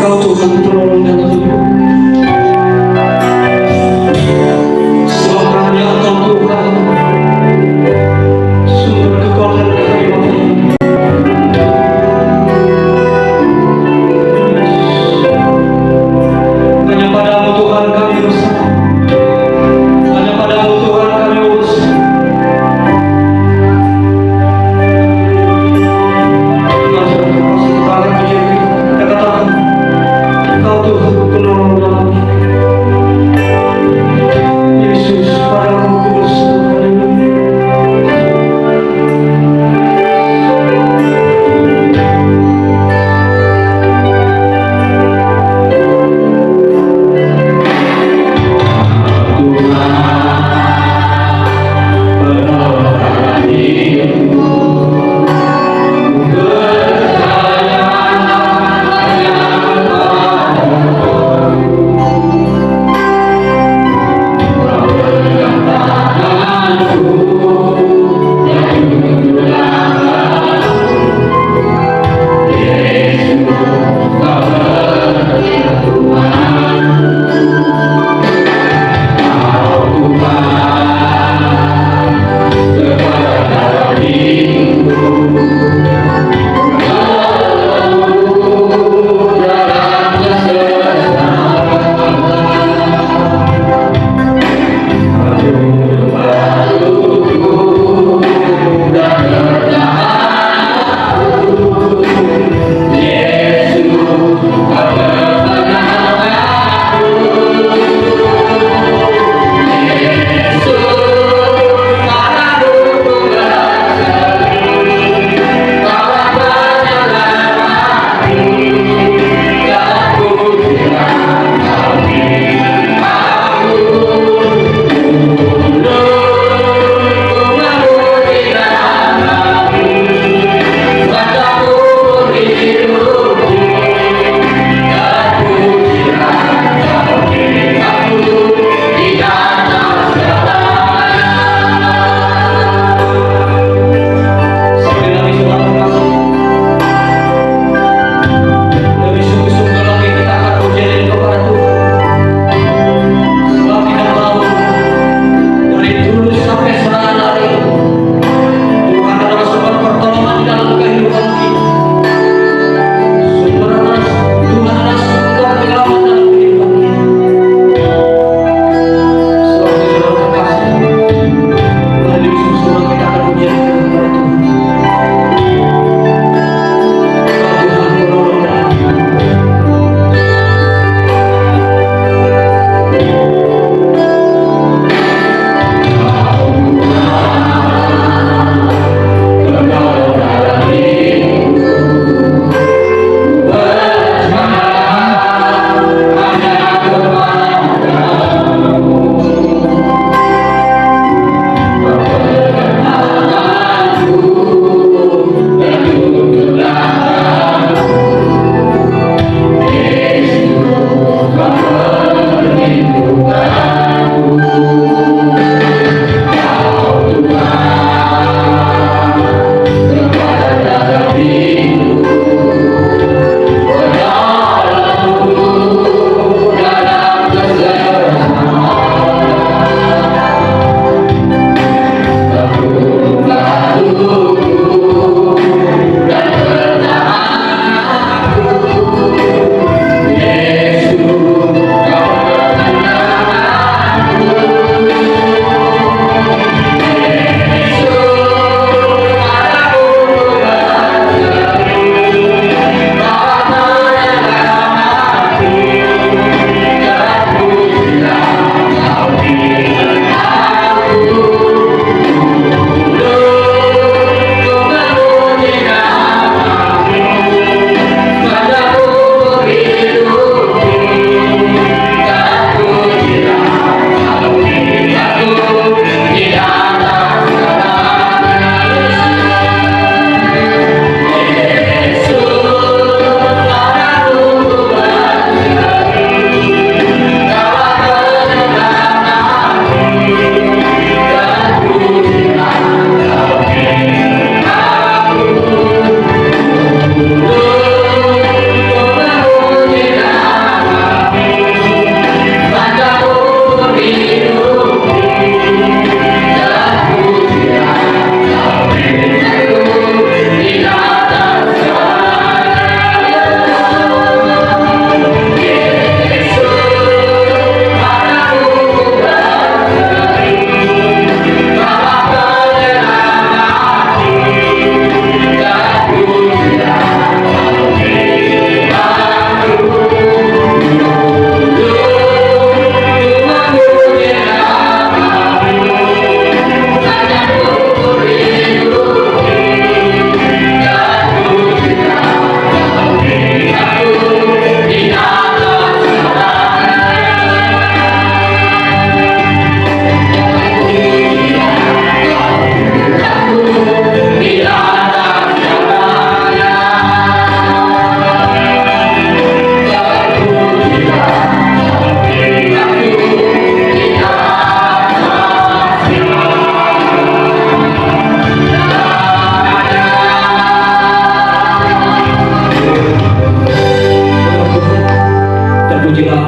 Engkau Tuhan penolong dan hidup. Sebab hanya Engkau Tuhan, sumber kekuatan kami Bapa. Hanya padamu Tuhan kami bersama. Hanya padamu Tuhan kami bersama. Mari kita akan menjadi kata-kata Engkau Tuhan penolong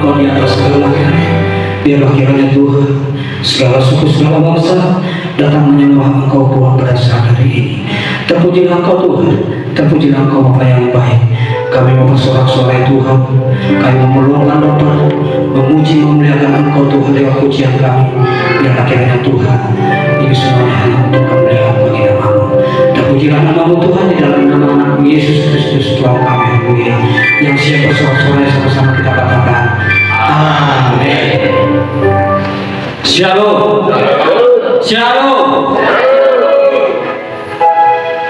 Engkau di atas segala-galanya. Biarlah kiranya Tuhan segala suku segala bangsa datang menyembah Engkau Tuhan pada saat hari ini. Terpujilah Engkau Tuhan, terpujilah Engkau Bapa yang baik. Kami bersorak-sorai Tuhan, kami memerlukan Bapa, memuji memuliakan Engkau Tuhan lewat pujian kami. Biarlah kiranya Tuhan ini semuanya hanya untuk kemuliaan bagi nama-Mu. Terpujilah nama-Mu Tuhan di dalam nama anak Yesus Kristus Tuhan kami yang mulia. Yang siap bersorak-sorai sama-sama kita katakan amin. Shalom. Shalom.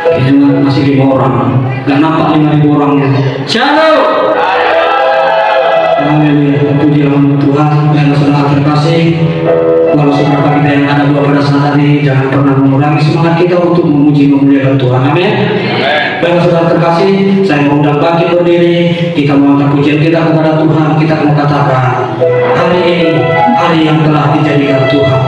Kayaknya masih 5 orang, gak nampak 5.000 orang. Shalom. Haleluya. Pujilah Tuhan. Dan saudara terkasih, walau seberapa kita yang ada pada saat ini, jangan pernah mengurangi semangat kita untuk memuji memuliakan Tuhan. Amin. Baiklah saudara terkasih, saya mau undang bangkit berdiri. Kita mengangkat pujian kita kepada Tuhan. Kita mau katakan, hari ini hari yang telah dijadikan Tuhan.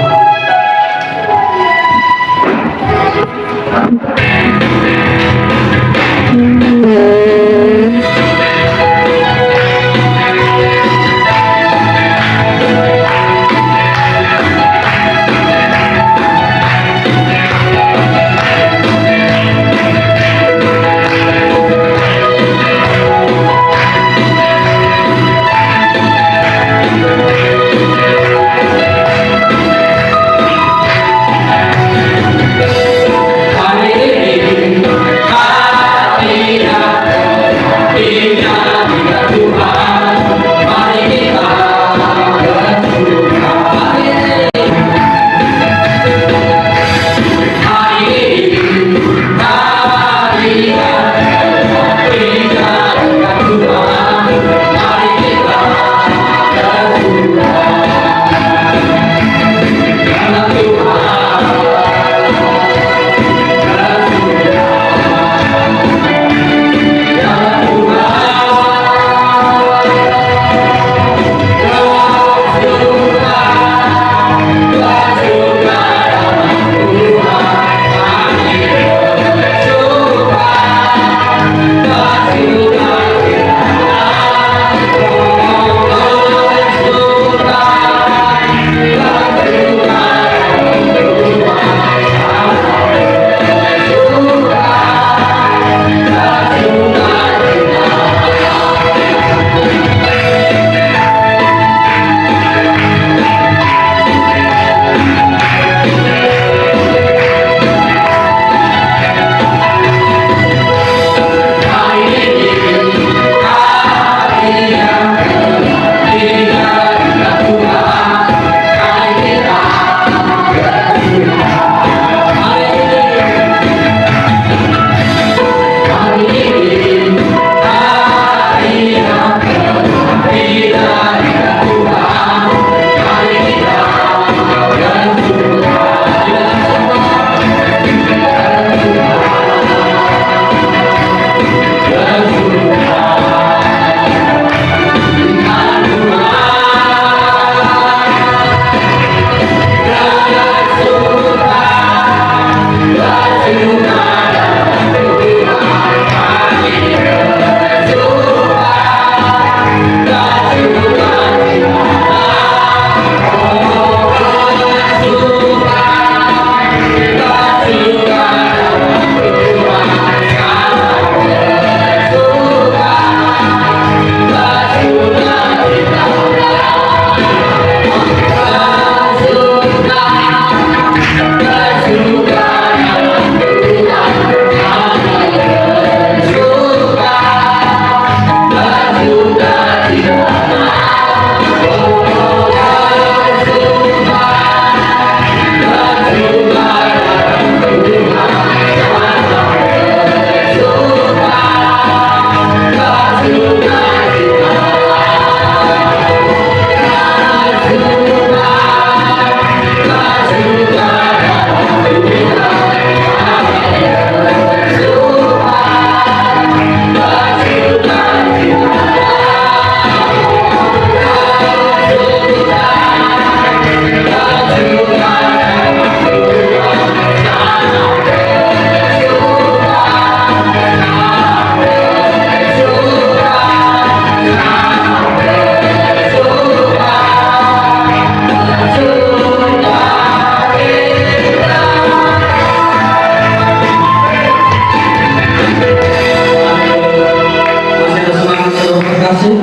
terkasih?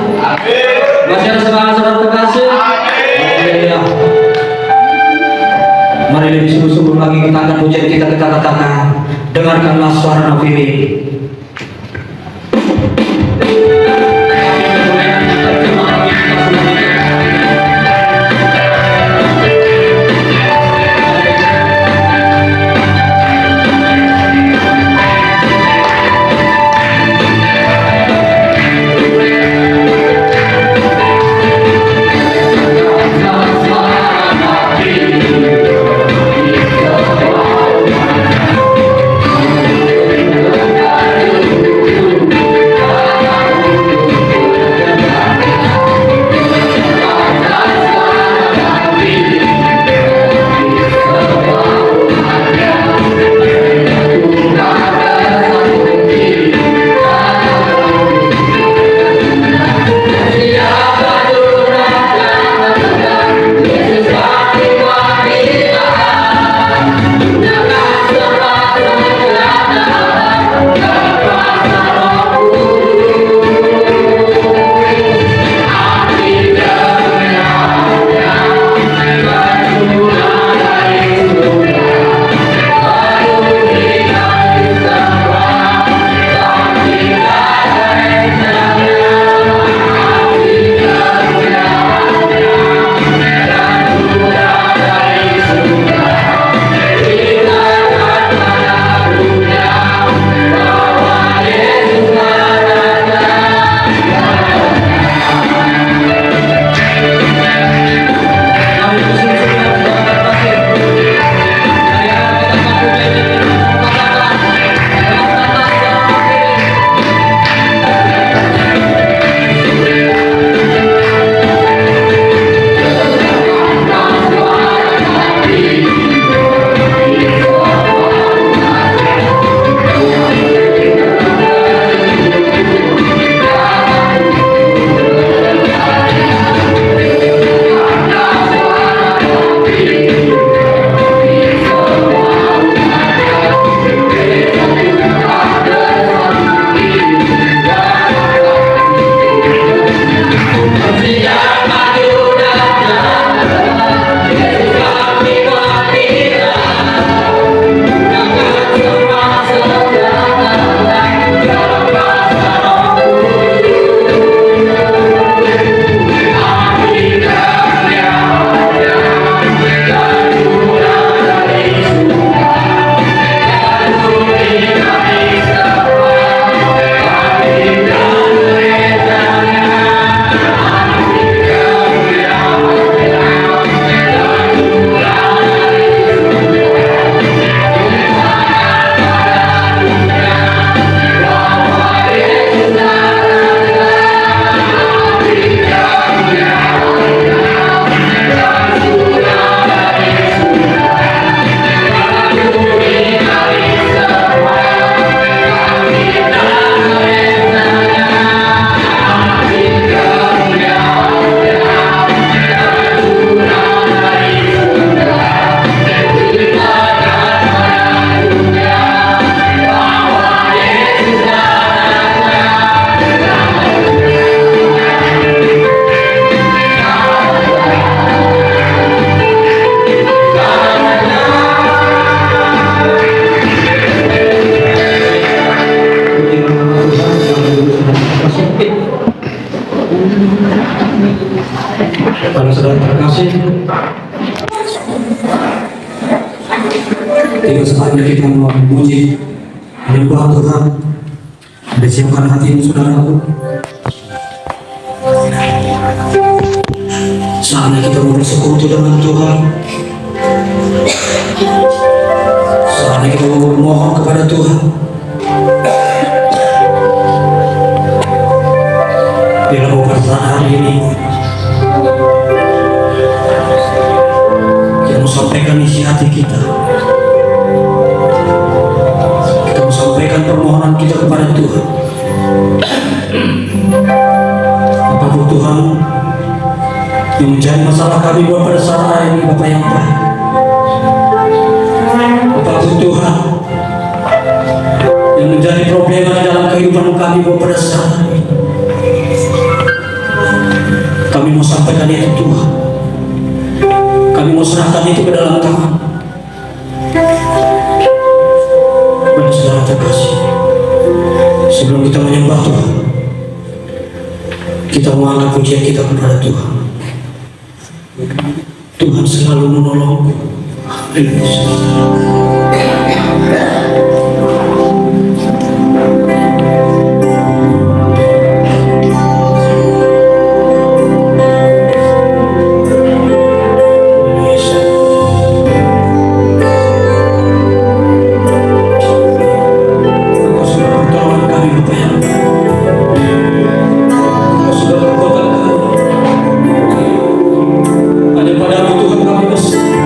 Masih ada saudara-saudara terkasih? Haleluya. Mari lebih sungguh-sungguh lagi kita akan pujian kita katakan, dengarkanlah suara nafiri. Para saudara terkasih, tiba saatnya kita memuji, menyembah Tuhan. Siapkan hatimu saudaraku. Saatnya kita bersekutu dengan Tuhan. Saatnya kita memohon kepada Tuhan. Bila pada hari ini kita mau sampaikan isi hati kita, kita mau sampaikan permohonan kita kepada Tuhan. Apapun Tuhan yang menjadi masalah kami buat pada saat hari ini, Bapak yang baik, apapun Tuhan yang menjadi problema dalam kehidupan kami buat pada saat ini, sampaikan itu Tuhan. Kami mau serahkan itu ke dalam tangan. Pada saudara terkasih, sebelum kita menyembah Tuhan, kita mau angkat pujian kita kepada Tuhan. Tuhan selalu menolongku. Haleluya. Hanya padamu Tuhan kami berserah.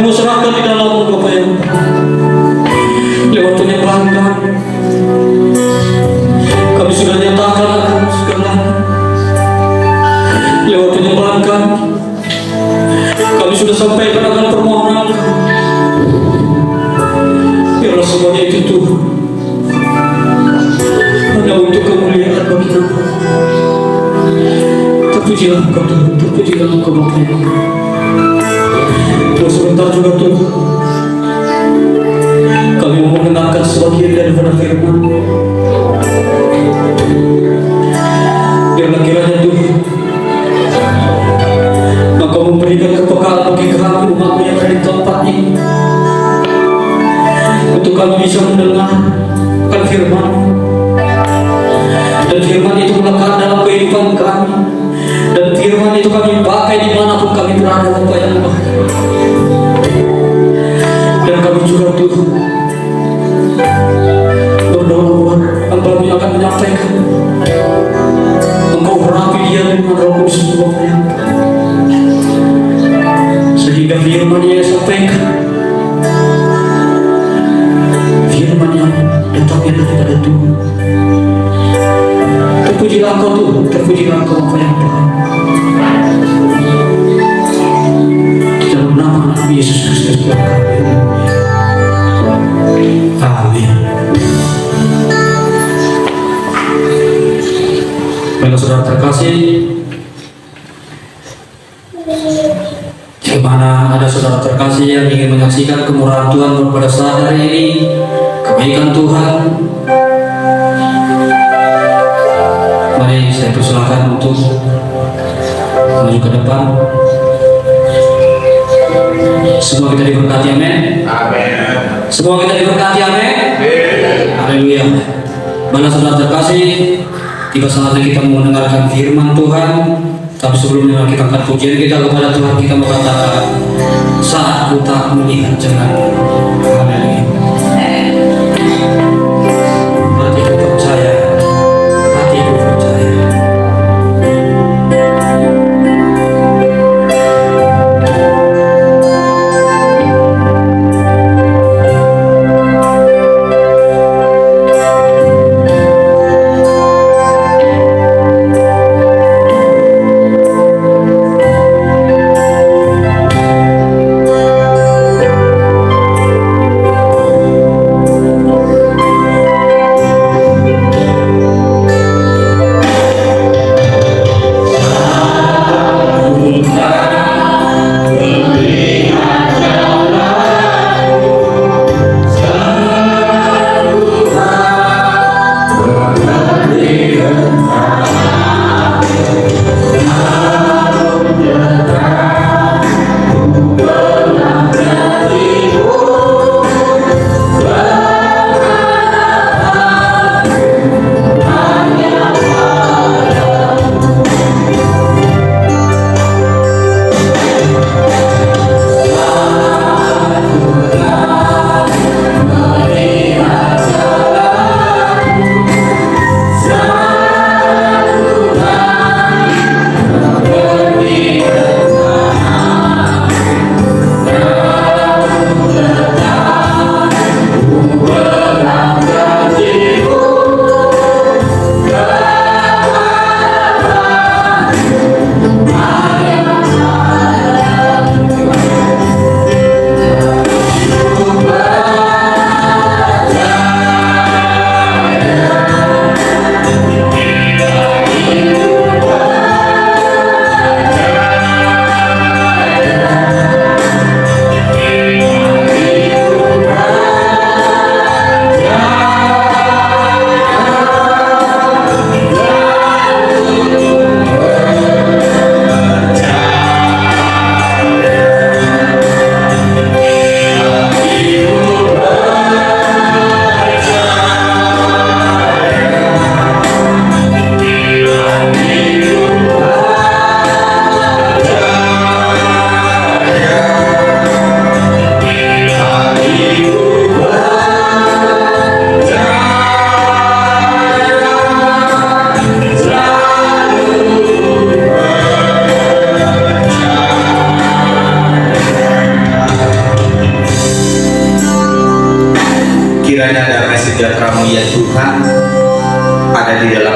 kami serahkan di dalam Bapa yang lewat penyembahan kami. Kami sudah nyatakan akan segala lewat penyembahan kami. Kami sudah sampaikan akan permohonan kami. Biarlah semuanya itu Tuhan hanya untuk kemuliaan bagi nama. Terpujilah Engkau Tuhan, terpujilah Engkau Bapa yang terus sebentar juga Tuhan kami mau mendengarkan sebagian daripada firman. Biarlah kiranya Tuhan Engkau memberikan kepekaan bagi kami umat-Mu yang ada di tempat ini, untuk kami bisa mendengar akan firman, dan firman itu melekat dalam kehidupan kami, dan firman itu kami pakai dimanapun kami berada Bapa yang baik. Dan kami juga Tuhan berdoa buat hamba-Mu yang akan menyampaikan, Engkau urapi dia dengan Roh Kudus Bapa yang baik, sehingga firman yang disampaikan, firman yang datangnya daripada Tuhan. Terpujilah Engkau Tuhan, terpujilah Engkau Bapa yang baik. Di dalam nama Anak Yesus Kristus Tuhan kami. Amin. Baiklah saudara terkasih, di mana ada saudara terkasih yang ingin menyaksikan kemurahan Tuhan pada saat hari ini, kebaikan Tuhan, mari saya persilakan untuk maju ke depan. Semua kita diberkati, amin. Semua kita diberkati, amin. Haleluya. Baiklah saudara terkasih, tiba saatnya kita mau mendengarkan firman Tuhan. Tapi sebelumnya kita angkat pujian kita kepada Tuhan, kita mau katakan, saat ku tak melihat jalan. Haleluya. Hatiku percaya, hatiku percaya.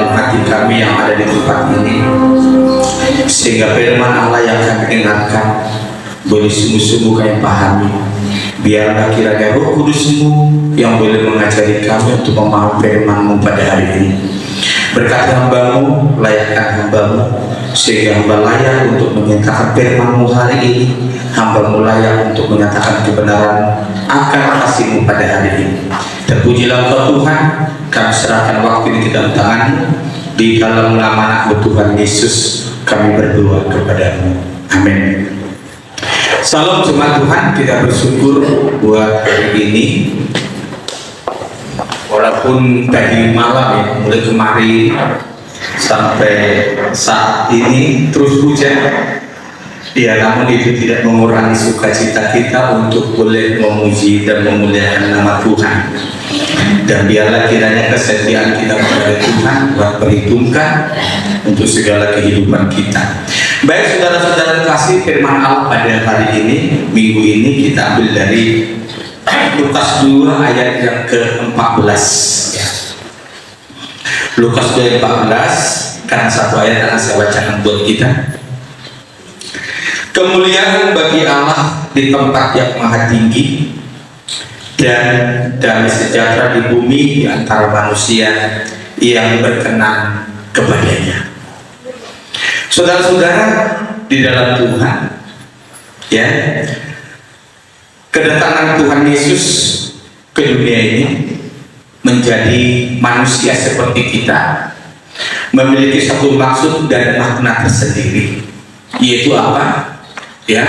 dalam hati kami yang ada di tempat ini, sehingga firman Allah yang kami dengarkan boleh sungguh-sungguh kami pahami. Biarlah kiranya Roh Kudus-Mu yang boleh mengajari kami untuk memahami firman-Mu pada hari ini. Berkati hamba-Mu, layakkan hamba-Mu, sehingga hamba layak untuk menyatakan firman-Mu hari ini. Hamba-Mu layak untuk menyatakan kebenaran akan kasih-Mu pada hari ini. Terpujilah Engkau Tuhan, kami serahkan waktu ini ke dalam tangan-Mu. Di dalam nama Anak Tuhan Yesus kami berdoa kepada-Mu. Amin. Salam jemaat Tuhan, kita bersyukur buat hari ini. Walaupun tadi malam ya, mulai kemarin sampai saat ini terus hujan, ya namun itu tidak mengurangi sukacita kita untuk boleh memuji dan memuliakan nama Tuhan. Dan biarlah kiranya kesetiaan kita kepada Tuhan perhitungkan untuk segala kehidupan kita. Baik saudara-saudara kasih, firman Allah pada hari ini, minggu ini kita ambil dari Lukas 2 ayat yang ke-14 ya. Lukas 2 ayat 14, karena satu ayat akan saya bacakan buat kita. Kemuliaan bagi Allah di tempat yang maha tinggi, dan damai sejahtera di bumi di antara manusia yang berkenan kepadanya. Saudara-saudara di dalam Tuhan, ya, kedatangan Tuhan Yesus ke dunia ini menjadi manusia seperti kita memiliki satu maksud dan makna tersendiri, yaitu apa? Ya,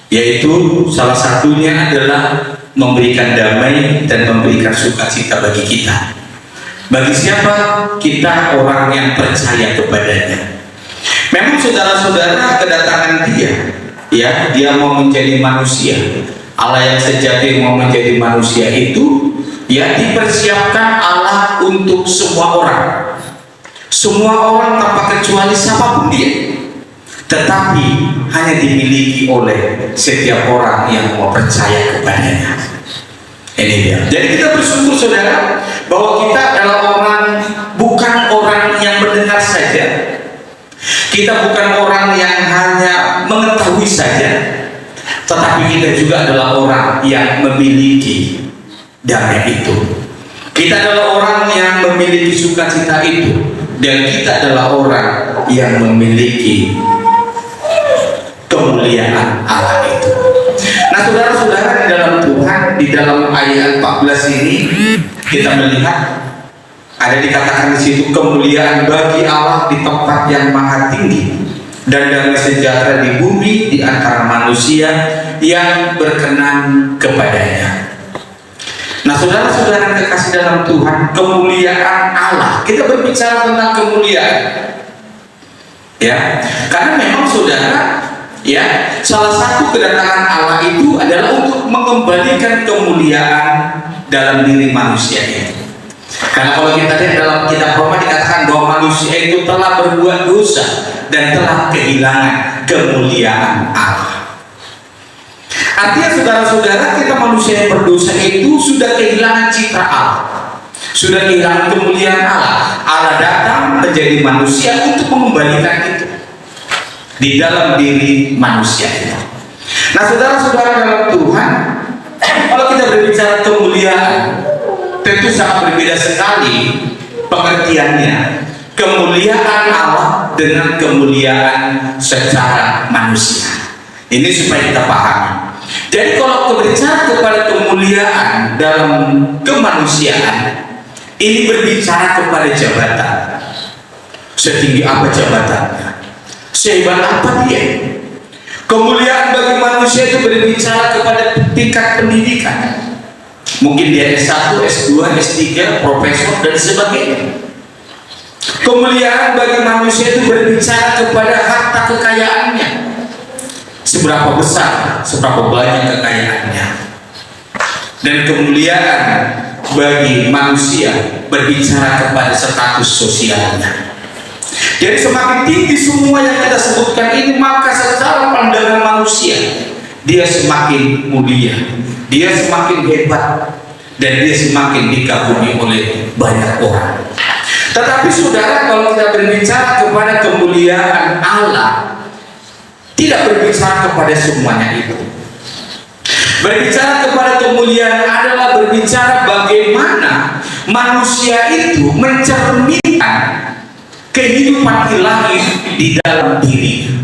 yaitu salah satunya adalah memberikan damai dan memberikan sukacita bagi kita. Bagi siapa? Kita orang yang percaya kepadanya. Memang saudara-saudara, kedatangan dia mau menjadi manusia. Allah yang sejati mau menjadi manusia itu ya dipersiapkan Allah untuk semua orang. Semua orang tanpa kecuali siapapun dia. Tetapi hanya dimiliki oleh setiap orang yang mau percaya kepadanya. Ini dia. Jadi kita bersyukur saudara bahwa kita adalah bukan orang yang mendengar saja. Kita bukan orang yang hanya mengetahui saja, tetapi kita juga adalah orang yang memiliki damai itu. Kita adalah orang yang memiliki sukacita itu, dan kita adalah orang yang memiliki kemuliaan Allah itu. Nah saudara-saudara di dalam Tuhan, di dalam ayat 14 ini kita melihat ada dikatakan di situ kemuliaan bagi Allah di tempat yang maha tinggi dan damai sejahtera di bumi di antara manusia yang berkenan kepadanya. Nah saudara-saudara kekasih dalam Tuhan, kemuliaan Allah, kita berbicara tentang kemuliaan ya, karena memang saudara ya, salah satu kedatangan Allah itu adalah untuk mengembalikan kemuliaan dalam diri manusia itu. Karena kalau kita lihat dalam kitab Roma dikatakan bahwa manusia itu telah berbuat dosa dan telah kehilangan kemuliaan Allah. Artinya saudara-saudara, kita manusia yang berdosa itu sudah kehilangan citra Allah, sudah kehilangan kemuliaan Allah. Allah datang menjadi manusia untuk mengembalikan itu di dalam diri manusia itu. Nah saudara-saudara dalam Tuhan, kalau kita berbicara kemuliaan, tentu sangat berbeda sekali pengertiannya. Kemuliaan Allah dengan kemuliaan secara manusia. Ini supaya kita pahami. Jadi kalau berbicara kepada kemuliaan dalam kemanusiaan, ini berbicara kepada jabatan. Setinggi apa jabatannya? Sehebat apa dia? Kemuliaan bagi manusia itu berbicara kepada tingkat pendidikan. Mungkin dia S1, S2, S3, profesor dan sebagainya. Kemuliaan bagi manusia itu berbicara kepada harta kekayaannya. Seberapa besar, seberapa banyak kekayaannya. Dan kemuliaan bagi manusia berbicara kepada status sosialnya. Jadi semakin tinggi semua yang kita sebutkan ini, maka secara pandangan manusia dia semakin mulia, dia semakin hebat, dan dia semakin dikagumi oleh banyak orang. Tetapi saudara, kalau kita berbicara kepada kemuliaan Allah, tidak berbicara kepada semuanya itu. Berbicara kepada kemuliaan adalah berbicara bagaimana manusia itu mencerminkan kehidupan ilahi di dalam dirinya.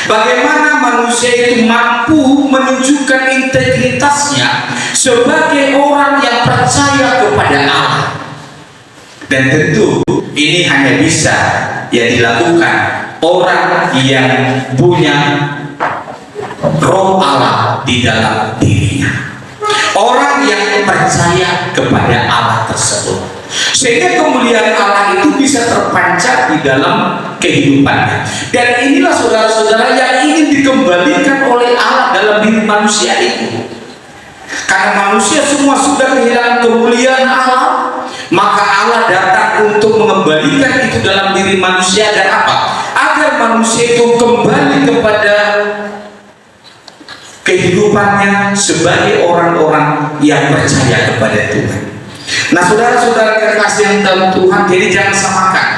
Bagaimana manusia itu mampu menunjukkan integritasnya sebagai orang yang percaya kepada Allah. Dan tentu ini hanya bisa dilakukan orang yang punya roh Allah di dalam dirinya, orang yang percaya kepada Allah tersebut, sehingga kemuliaan Allah itu bisa terpancar di dalam kehidupannya. Dan inilah saudara-saudara yang ingin dikembalikan oleh Allah dalam diri manusia itu. Karena manusia semua sudah kehilangan kemuliaan Allah, maka Allah datang untuk mengembalikan itu dalam diri manusia. Dan apa? Agar manusia itu kembali kepada kehidupannya sebagai orang-orang yang percaya kepada Tuhan. Nah, saudara-saudara kekasih yang dalam Tuhan, jadi jangan samakan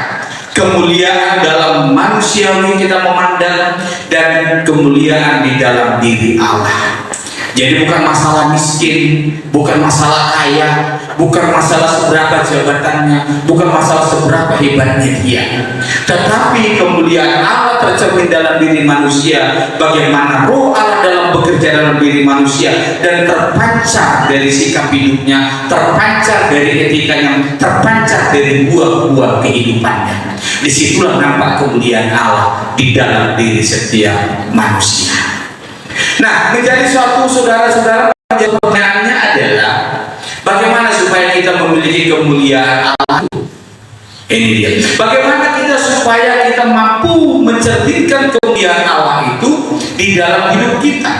kemuliaan dalam manusiawi kita memandang dan kemuliaan di dalam diri Allah. Jadi bukan masalah miskin, bukan masalah kaya, bukan masalah seberapa jabatannya, bukan masalah seberapa hebatnya dia. Tetapi kemuliaan Allah tercermin dalam diri manusia, bagaimana roh Allah dalam bekerja dalam diri manusia dan terpancar dari sikap hidupnya, terpancar dari etikanya, terpancar dari buah-buah kehidupannya. Disitulah nampak kemuliaan Allah di dalam diri setiap manusia. Nah, menjadi suatu saudara-saudara, pertanyaannya adalah bagaimana supaya kita memiliki kemuliaan Allah itu? Ini dia. Bagaimana kita supaya kita mampu mencerminkan kemuliaan Allah itu di dalam hidup kita?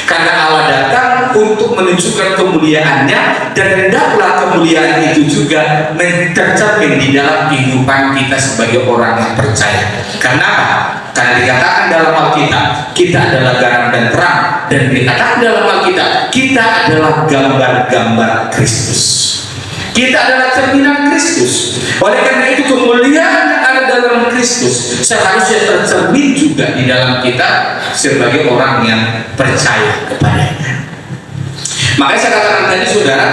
Karena Allah datang untuk menunjukkan kemuliaannya, dan hendaklah kemuliaan itu juga tercermin di dalam kehidupan kita sebagai orang yang percaya. Karena apa? Karena dikatakan dalam Alkitab, kita adalah garam dan terang, dan dikatakan dalam Alkitab, kita adalah gambar-gambar Kristus. Kita adalah cerminan Kristus. Oleh karena itu kemuliaan yang ada dalam Kristus seharusnya tercermin juga di dalam kita sebagai orang yang percaya kepadanya. Makanya saya katakan tadi, saudara,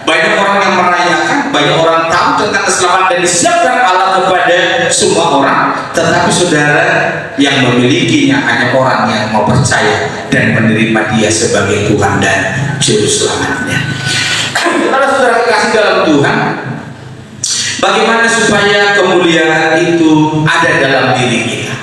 banyak orang yang merayakan, banyak orang tahu tentang keselamatan dan disiapkan Allah kepada semua orang, tetapi saudara, yang memilikinya hanya orang yang mau percaya dan menerima Dia sebagai Tuhan dan Juru Selamatnya. Saudara kasih dalam Tuhan, bagaimana supaya kemuliaan itu ada dalam diri kita?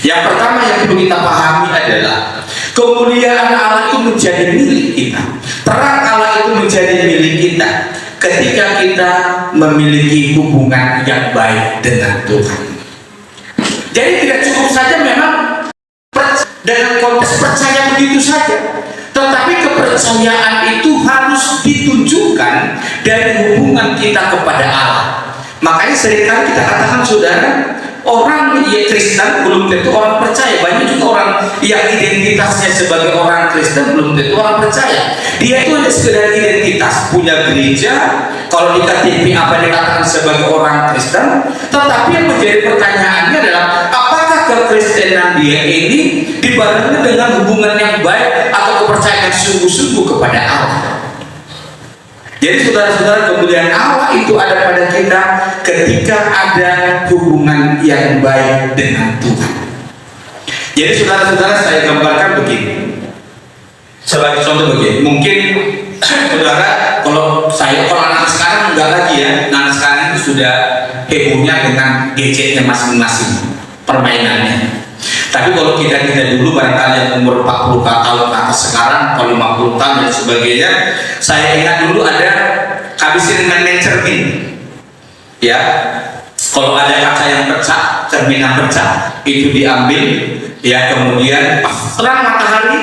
Yang pertama yang perlu kita pahami adalah kemuliaan Allah itu menjadi milik kita, terang Allah itu menjadi milik kita ketika kita memiliki hubungan yang baik dengan Tuhan. Jadi tidak cukup saja memang dengan konteks percaya begitu saja, tetapi kepercayaan itu harus ditunjukkan dari hubungan kita kepada Allah. Makanya seringkali kita katakan, saudara, orang yang Kristen belum tentu orang percaya. Banyak juga orang yang identitasnya sebagai orang Kristen belum tentu orang percaya. Dia itu hanya sekedar identitas, punya gereja, kalau di KTP apa dikatakan sebagai orang Kristen. Tetapi yang menjadi pertanyaannya adalah, apakah kekristenan dia ini dibarengi dengan hubungan yang baik atau kepercayaan sungguh-sungguh kepada Allah? Jadi saudara-saudara, kemuliaan Allah itu ada pada kita ketika ada hubungan yang baik dengan Tuhan. Jadi saudara-saudara, saya gambarkan begini. Sebagai contoh begini, mungkin saudara, kalau anak sekarang enggak lagi ya, anak sekarang itu sudah hebohnya dengan gadgetnya masing-masing, permainannya. Tapi kalau kita dulu, barangkali yang umur 40 tahun ke atas sekarang, kalau 50 tahun dan sebagainya, saya ingat dulu ada habisin main cermin. Ya, kalau ada kaca yang pecah, cermin yang pecah, itu diambil, ya, kemudian pas terang matahari,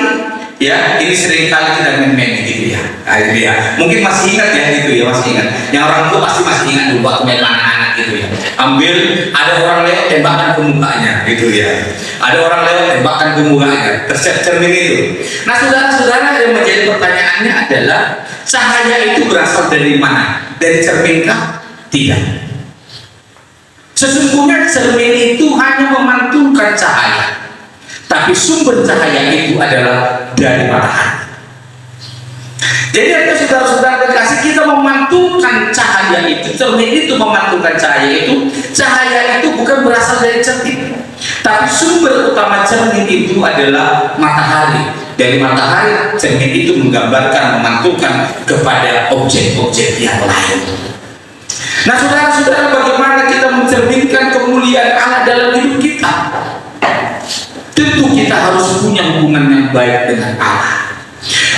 ya, ini sering kali kita main-main gitu ya. Nah, itu ya. Mungkin masih ingat ya gitu ya, masih ingat. Yang orang tua pasti masih ingat dulu waktu main anak-anak gitu ya. Ambil, ada orang lewat, tembakan ke mukanya gitu ya. Ada orang lewat, tembakan ke mukanya, cermin itu. Nah, saudara-saudara, yang menjadi pertanyaannya adalah, cahaya itu berasal dari mana? Dari cermin kah? Tidak. Sesungguhnya cermin itu hanya memantulkan cahaya, tapi sumber cahaya itu adalah dari matahari. Jadi ada saudara-saudara kekasih, kita memantulkan cahaya itu, cermin itu memantulkan cahaya itu bukan berasal dari cermin, tapi sumber utama cermin itu adalah matahari. Dari matahari, cermin itu menggambarkan, memantulkan kepada objek-objek yang lain. Nah saudara-saudara, bagaimana kita mencerminkan kemuliaan Allah dalam hidup kita? Tentu kita harus punya hubungan yang baik dengan Allah.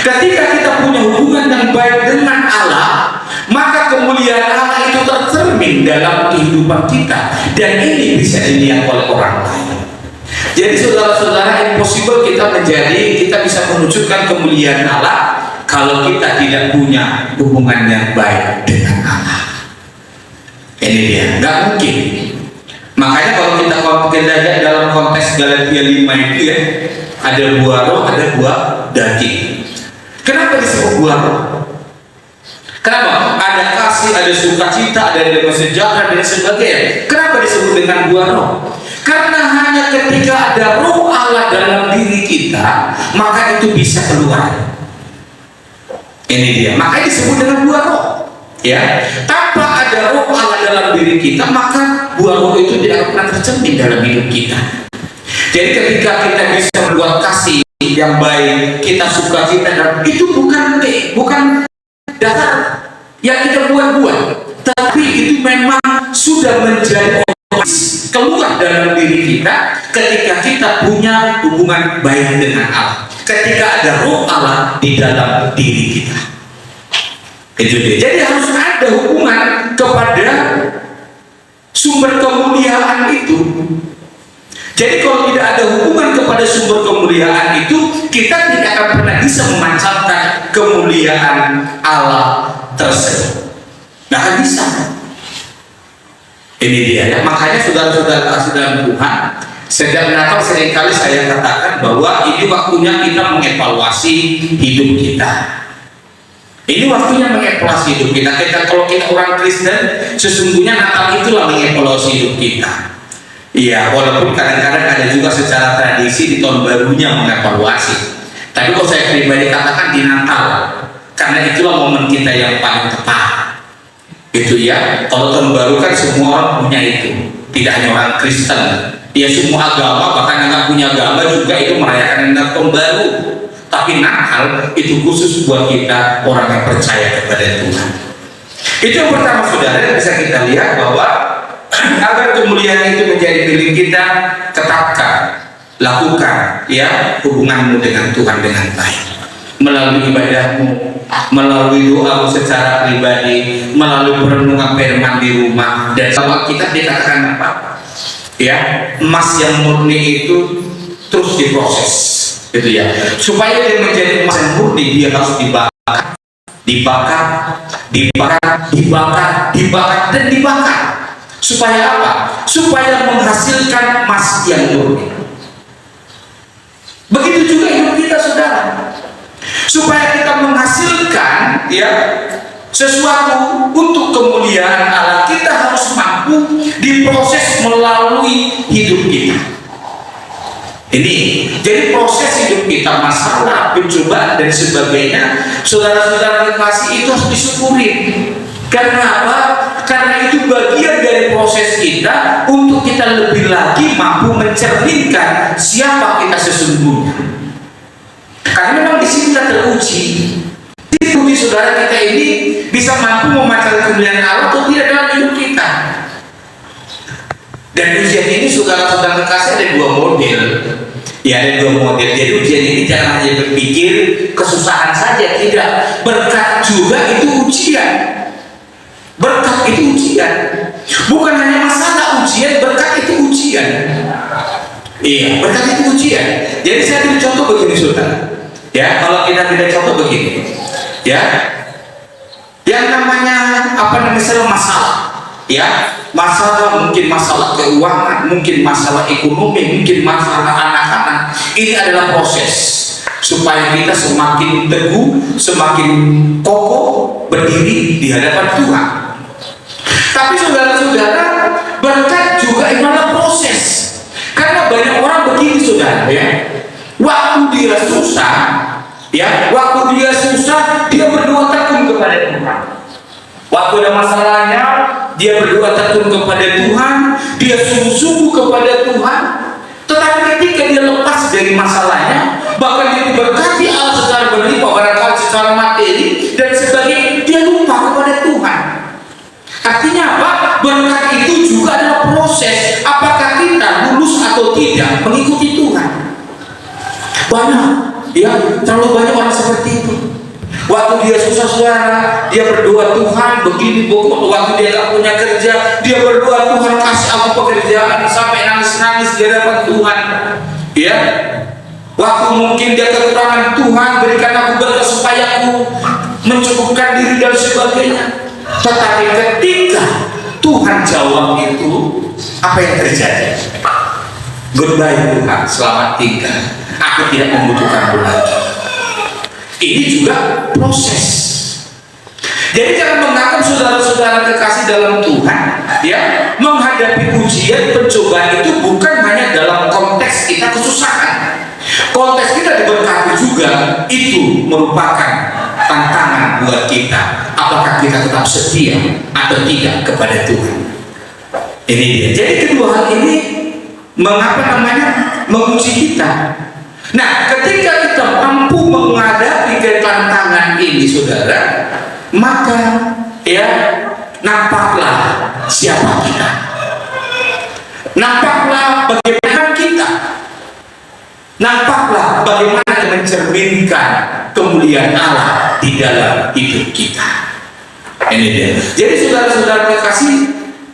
Ketika kita punya hubungan yang baik dengan Allah, maka kemuliaan Allah itu tercermin dalam kehidupan kita, dan ini bisa dilihat oleh orang lain. Jadi saudara-saudara, impossible kita bisa menunjukkan kemuliaan Allah kalau kita tidak punya hubungan yang baik dengan Allah. Ini dia, nggak mungkin. Makanya kalau kita lihat dalam konteks Galatia 5 itu ya, ada buah roh, ada buah daging. Kenapa disebut buah roh? Kenapa? Ada kasih, ada sukacita, ada damai sejahtera dan sebagainya. Kenapa disebut dengan buah roh? Karena hanya ketika ada roh Allah dalam diri kita, maka itu bisa keluar. Ini dia, makanya disebut dengan buah roh. Ya, tanpa ada roh Allah dalam diri kita, maka buah roh itu tidak pernah tercermin dalam hidup kita. Jadi ketika kita bisa membuat kasih yang baik, kita sukacita, dan itu bukan dasar yang kita buat-buat, tapi itu memang sudah menjadi keluar dalam diri kita ketika kita punya hubungan baik dengan Allah, ketika ada roh Allah di dalam diri kita. Itu dia. Jadi harus ada hubungan kepada sumber kemuliaan itu. Jadi kalau tidak ada hubungan kepada sumber kemuliaan itu, kita tidak akan pernah bisa memancarkan kemuliaan Allah tersebut. Nah, kan bisa. Ini dia ya. Makanya saudara-saudara kasih dalam Tuhan, sejak Natal seringkali saya katakan bahwa ini waktunya kita mengevaluasi hidup kita. Ini waktunya mengevaluasi hidup kita. Kalau kita orang Kristen, sesungguhnya Natal itulah mengevaluasi hidup kita. Iya, walaupun kadang-kadang ada juga secara tradisi di tahun barunya mengevaluasi. Tapi kalau saya pribadi katakan di Natal, karena itulah momen kita yang paling tepat. Itu ya. Kalau tahun baru kan semua orang punya itu. Tidak hanya orang Kristen. Ya semua agama, bahkan yang nggak punya agama juga itu merayakan tahun baru. Tapi Natal itu khusus buat kita orang yang percaya kepada Tuhan. Itu yang pertama saudara, yang bisa kita lihat bahwa agar kemuliaan itu menjadi milik kita, tetapkan, lakukan ya hubunganmu dengan Tuhan dengan baik, melalui ibadahmu, melalui doamu secara pribadi, melalui perenungan firman di rumah. Dan sama kita dikatakan apa? Ya, emas yang murni itu terus diproses, gitu ya. Supaya dia menjadi emas yang murni, dia harus dibakar, dan dibakar. Supaya apa? Supaya menghasilkan emas yang murni. Begitu juga hidup kita saudara. Supaya kita menghasilkan ya sesuatu untuk kemuliaan Allah, kita harus mampu diproses melalui hidup kita. Ini jadi proses hidup kita, masalah, pencobaan dan sebagainya, saudara-saudara kekasih, itu harus disyukuri. Karena apa? Karena itu bagian dari proses kita untuk kita lebih lagi mampu mencerminkan siapa kita sesungguhnya. Karena memang di sini kita teruji. Diuji saudara kita ini bisa mampu memancarkan kemuliaan Allah atau tidak dalam hidup kita. Dan ujian ini saudara-saudara kekasih ada dua model. Ya, ada dua model. Jadi ujian ini jangan hanya berpikir kesusahan saja, tidak. Berkat juga itu ujian. Berkat itu ujian. Bukan hanya masalah ujian, berkat itu ujian. Iya, berkat itu ujian. Jadi saya ambil contoh begini saudara. Ya, kalau kita tidak contoh begini. Ya, yang namanya masalah. Ya, masalah mungkin masalah keuangan, mungkin masalah ekonomi, mungkin masalah anak-anak. Ini adalah proses supaya kita semakin teguh, semakin kokoh berdiri di hadapan Tuhan. Tapi saudara-saudara, berkat banyak orang begini saudara ya. Waktu dia susah, ya, waktu dia susah dia berdoa tekun kepada Tuhan. Waktu ada masalahnya dia berdoa tekun kepada Tuhan, dia sungguh-sungguh kepada Tuhan. Tetapi ketika dia lepas dari masalahnya, bahkan dia diberkati Allah secara berlimpah, barangkali secara materi dan sebagainya, dia lupa kepada Tuhan. Artinya apa? Berkat itu juga adalah proses. Apakah kita lulus atau tidak mengikuti Tuhan? Banyak, ya, terlalu banyak orang seperti itu. Waktu dia susah saudara, dia berdoa Tuhan begini, waktu dia gak punya kerja, dia berdoa Tuhan kasih aku pekerjaan, sampai nangis-nangis di hadapan Tuhan. Ya, waktu mungkin dia kekurangan, Tuhan berikan aku berkat supaya aku mencukupkan diri dan sebagainya. Tetapi ketika Tuhan jawab itu, apa yang terjadi? Goodbye Tuhan, selamat tinggal. Aku tidak membutuhkanmu lagi. Ini juga proses. Jadi jangan menganggap saudara-saudara kekasih dalam Tuhan, ya, menghadapi ujian pencobaan itu bukan hanya dalam konteks kita kesusahan. Konteks kita diberkati juga, itu merupakan tantangan buat kita. Apakah kita tetap setia atau tidak kepada Tuhan? Ini dia. Jadi kedua hal ini menguji kita. Nah, ketika kita mampu menghadapi tantangan ini, saudara, maka ya nampaklah siapa kita, nampaklah bagaimana kita, nampaklah bagaimana mencerminkan kemuliaan Allah di dalam hidup kita. Ini dia. Jadi saudara-saudara kekasih,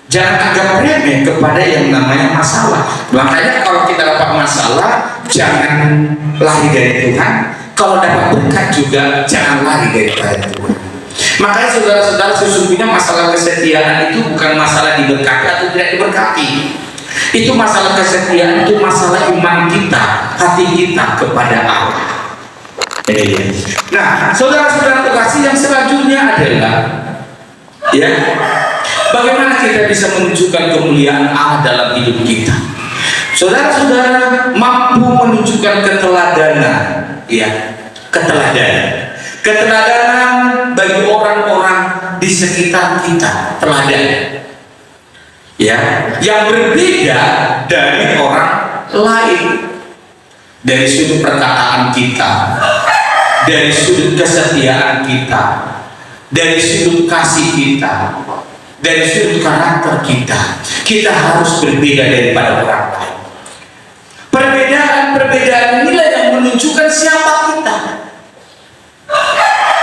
jangan anggap remeh kepada yang namanya masalah. Makanya kalau kita dapat masalah, jangan lari dari Tuhan. Kalau dapat berkat juga, jangan lari daripada Tuhan. Makanya saudara-saudara, sesungguhnya masalah kesetiaan itu bukan masalah diberkati atau tidak diberkati. Itu masalah kesetiaan, itu masalah iman kita, hati kita kepada Allah. Nah, saudara-saudara terkasih, yang selanjutnya adalah, ya, bagaimana kita bisa menunjukkan kemuliaan Allah dalam hidup kita. Saudara-saudara mampu menunjukkan keteladanan, ya, keteladanan bagi orang-orang di sekitar kita, teladan, ya, yang berbeda dari orang lain, dari sudut perkataan kita, dari sudut kesetiaan kita, dari sudut kasih kita, dari sudut karakter kita harus berbeda daripada orang lain. Perbedaan inilah yang menunjukkan siapa kita.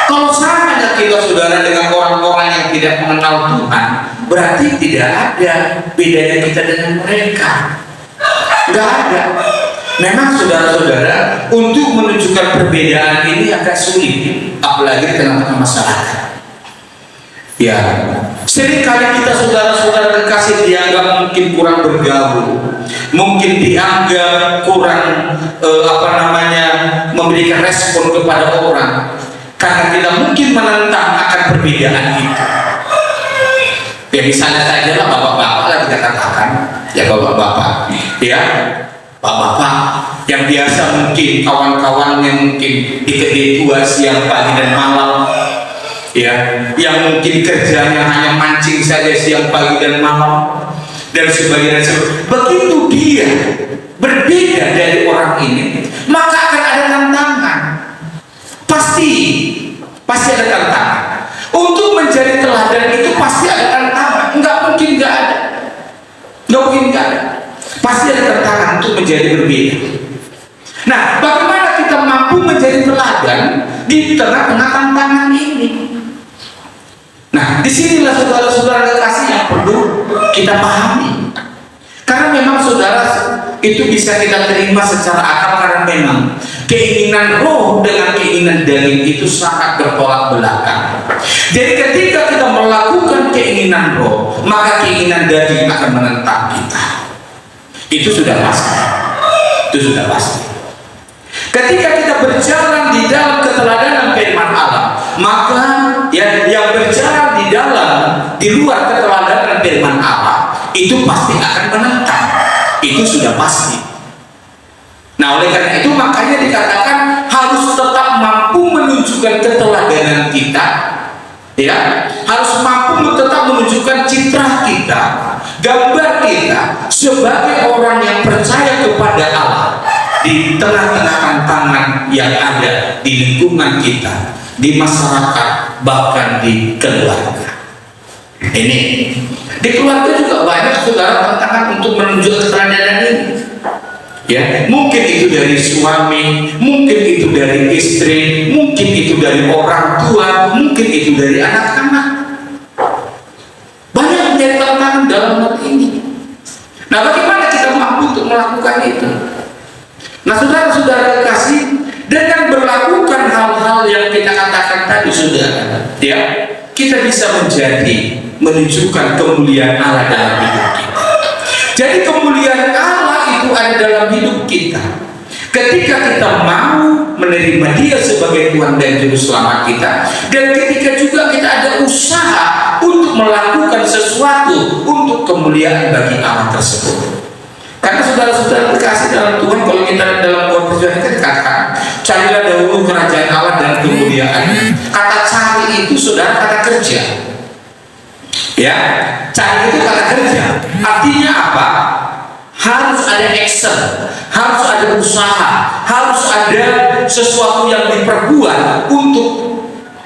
Kalau sama kita saudara dengan orang-orang yang tidak mengenal Tuhan, berarti tidak ada bedanya kita dengan mereka. Nggak ada. Memang saudara-saudara, untuk menunjukkan perbedaan ini agak sulit, apalagi di tengah-tengah masyarakat. Ya, seringkali kita saudara-saudara kekasih dianggap mungkin kurang bergaul, mungkin dianggap kurang memberikan respon kepada orang, karena kita mungkin menentang akan perbedaan itu. Ya misalnya saja lah bapak-bapak lah kita katakan, ya bapak-bapak, ya bapak-bapak yang biasa mungkin kawan-kawannya mungkin di kedai tua siang pagi dan malam, ya, yang mungkin kerjanya hanya mancing saja siang pagi dan malam dan sebagainya. Begitu dia berbeda dari orang ini, maka akan ada tantangan. Pasti ada tantangan. Untuk menjadi teladan itu pasti ada tantangan. Nggak mungkin nggak ada. Pasti ada tantangan untuk menjadi berbeda. Nah, bagaimana kita mampu menjadi teladan di tengah-tengah tantangan ini? Nah, disinilah saudara-saudara kekasih yang perlu kita pahami. Karena memang saudara itu bisa kita terima secara akal, karena memang keinginan roh dengan keinginan daging itu sangat bertolak belakang. Jadi ketika kita melakukan keinginan roh, maka keinginan daging akan menentang kita. Itu sudah pasti. Ketika kita berjalan di dalam keteladanan firman Allah, maka yang berjalan di luar keteladanan firman Allah itu pasti akan menentang. Itu sudah pasti. Nah, oleh karena itu makanya dikatakan harus tetap mampu menunjukkan keteladanan kita, ya, harus mampu tetap menunjukkan citra kita, gambar kita sebagai orang yang percaya kepada Allah di tengah-tengah tantangan yang ada di lingkungan kita, di masyarakat, bahkan di keluarga. Ini di keluarga juga banyak saudara tantangan untuk menunjukkan keteladanan ini. Ya, mungkin itu dari suami, mungkin itu dari istri, mungkin itu dari orang tua, mungkin itu dari anak-anak. Banyak menjadi tantangan dalam hal ini. Nah, bagaimana kita mampu untuk melakukan itu? Nah, saudara-saudara kasih, dengan berlakukan hal-hal yang kita katakan tadi, saudara, ya, kita bisa menunjukkan kemuliaan Allah dalam hidup kita. Jadi kemuliaan Allah itu ada dalam hidup kita ketika kita mau menerima Dia sebagai Tuhan dan Juru Selamat kita, dan ketika juga kita ada usaha untuk melakukan sesuatu untuk kemuliaan bagi Allah tersebut. Karena saudara-saudara terkasih dalam Tuhan, kalau kita dalam perjanjian kita dikatakan, carilah dahulu kerajaan Allah dan kemuliaan. Kata cari itu saudara kata kerja. Ya, cari itu kata kerja. Artinya apa? Harus ada action, harus ada usaha, harus ada sesuatu yang diperbuat untuk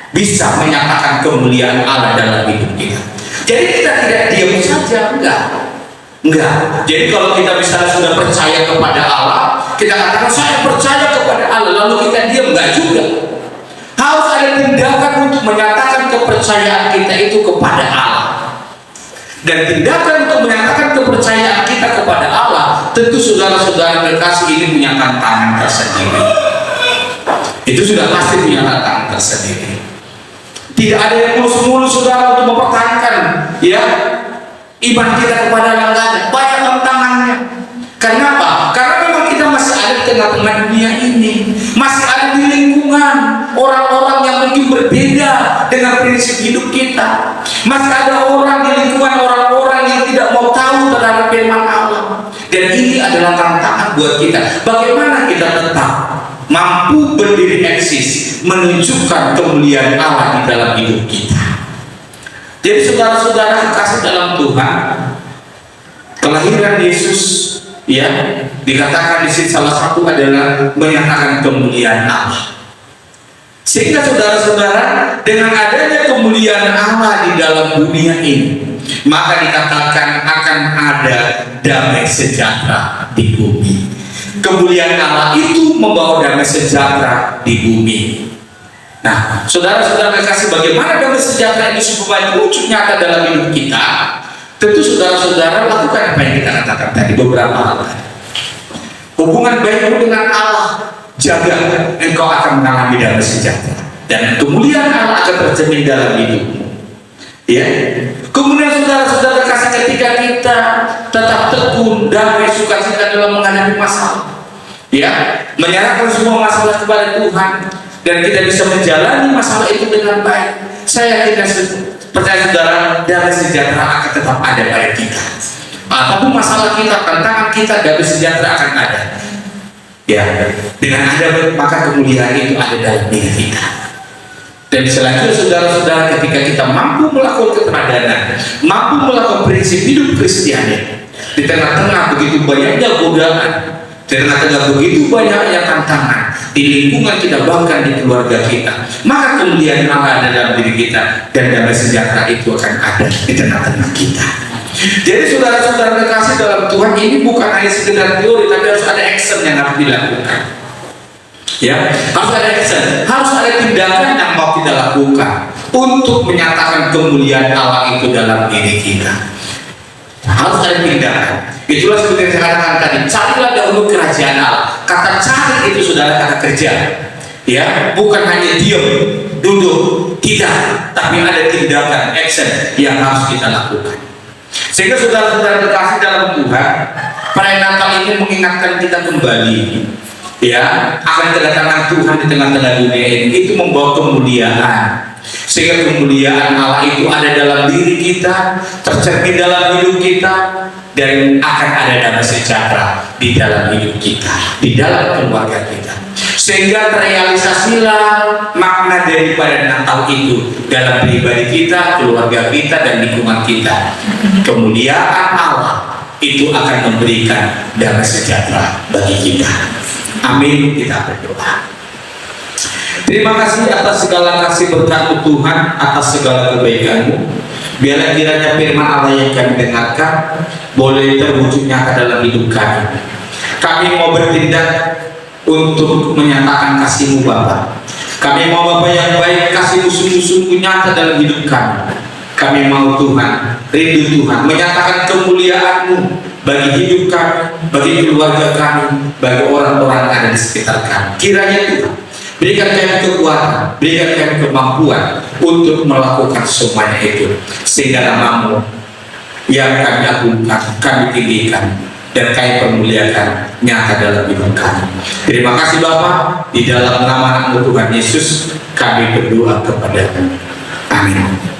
bisa menyatakan kemuliaan Allah dalam hidup kita. Jadi kita tidak diam saja, enggak. Jadi kalau kita misalnya sudah percaya kepada Allah, kita katakan saya percaya kepada Allah, lalu kita diam, enggak juga. Harus ada tindakan untuk menyatakan kepercayaan kita itu kepada Allah. Dan tindakan untuk menyatakan kepercayaan kita kepada Allah, tentu saudara-saudara terkasih ini punya tantangan tersendiri. Itu sudah pasti punya tantangan tersendiri. Tidak ada yang mulus-mulus saudara untuk mempertahankan, ya, iman kita kepada Allah. Banyak tantangannya. Kenapa? Karena memang kita masih ada di tengah-tengah dunia ini, masih ada di lingkungan orang-orang yang mungkin berbeda dengan prinsip hidup kita. Masih ada orang di lingkungan orang-orang yang tidak mau tahu terhadap firman Allah. Dan ini adalah tantangan buat kita. Bagaimana kita tetap mampu berdiri eksis menunjukkan kemuliaan Allah di dalam hidup kita. Jadi saudara-saudara kasih dalam Tuhan, kelahiran Yesus, ya, dikatakan di sini salah satu adalah menyatakan kemuliaan Allah. Sehingga saudara-saudara, dengan adanya kemuliaan Allah di dalam dunia ini, maka dikatakan akan ada damai sejahtera di bumi. Kemuliaan Allah itu membawa damai sejahtera di bumi. Nah, saudara-saudara kasih, bagaimana damai sejahtera ini supaya wujud nyata dalam hidup kita? Tentu saudara-saudara lakukan apa yang kita katakan tadi, beberapa hal. Hubungan baikmu dengan Allah, jaga, engkau akan mengalami damai sejahtera, dan kemuliaan Allah akan tercermin dalam hidupmu. Ya. Kemudian saudara-saudara kasih, ketika kita tetap tekun, damai, sukacita dalam menghadapi masalah, ya, menyerahkan semua masalah kepada Tuhan, dan kita bisa menjalani masalah itu dengan baik, saya yakin percaya saudara, damai sejahtera akan tetap ada pada kita. Apapun masalah kita, tantangan kita, damai sejahtera akan ada. Ya, dengan ada maka kemuliaan itu ada dalam diri kita. Dan selanjutnya saudara-saudara, ketika kita mampu melakukan keteladanan, mampu melakukan prinsip hidup Kristiani di tengah-tengah begitu banyaknya godaan, di tengah-tengah begitu banyaknya tantangan di lingkungan kita, bahkan di keluarga kita, maka kemuliaan Allah ada dalam diri kita, dan damai sejahtera itu akan ada di tengah-tengah kita. Jadi saudara-saudara terkasih dalam Tuhan, ini bukan hanya sekedar teori, tapi harus ada action yang harus dilakukan. Ya, harus ada action, harus ada tindakan yang mau kita lakukan untuk menyatakan kemuliaan Allah itu dalam diri kita. Harus ada tindakan. Itulah seperti yang saya katakan tadi, carilah dahulu kerajaan Allah. Kata cari itu saudara kata kerja. Ya, bukan hanya diam, duduk, tidak, tapi ada tindakan, action yang harus kita lakukan. Sehingga saudara-saudara terkasih dalam Tuhan, perayaan Natal ini mengingatkan kita kembali, ya, akan kedatangan Tuhan di tengah-tengah dunia ini. Itu membawa kemuliaan, sehingga kemuliaan Allah itu ada dalam diri kita, tercermin dalam hidup kita, dan akan ada damai sejahtera di dalam hidup kita, di dalam keluarga kita, sehingga terrealisasilah makna daripada Natal itu dalam pribadi kita, keluarga kita, dan lingkungan kita. Kemuliaan Allah itu akan memberikan damai sejahtera bagi kita. Amin. Kita berdoa. Terima kasih atas segala kasih berkat Tuhan, atas segala kebaikan-Mu. Biarlah kiranya firman Allah yang kami dengarkan boleh terwujud nyata dalam hidup kami. Kami mau bertindak untuk menyatakan kasih-Mu Bapa. Kami mau Bapa yang baik, kasih-Mu sungguh-sungguh nyata dalam hidup kami. Kami mau Tuhan, rindu Tuhan, menyatakan kemuliaan-Mu bagi hidup kami, bagi keluarga kami, bagi orang-orang yang ada di sekitar kami. Kiranya Tuhan berikan kami kekuatan, berikan kami kemampuan untuk melakukan semuanya itu, sehingga nama-Mu yang kami agungkan, kami tinggikan, dan kami permuliakan nyata dalam hidup kami. Terima kasih Bapa, di dalam nama Tuhan Yesus kami berdoa kepada-Mu. Amin.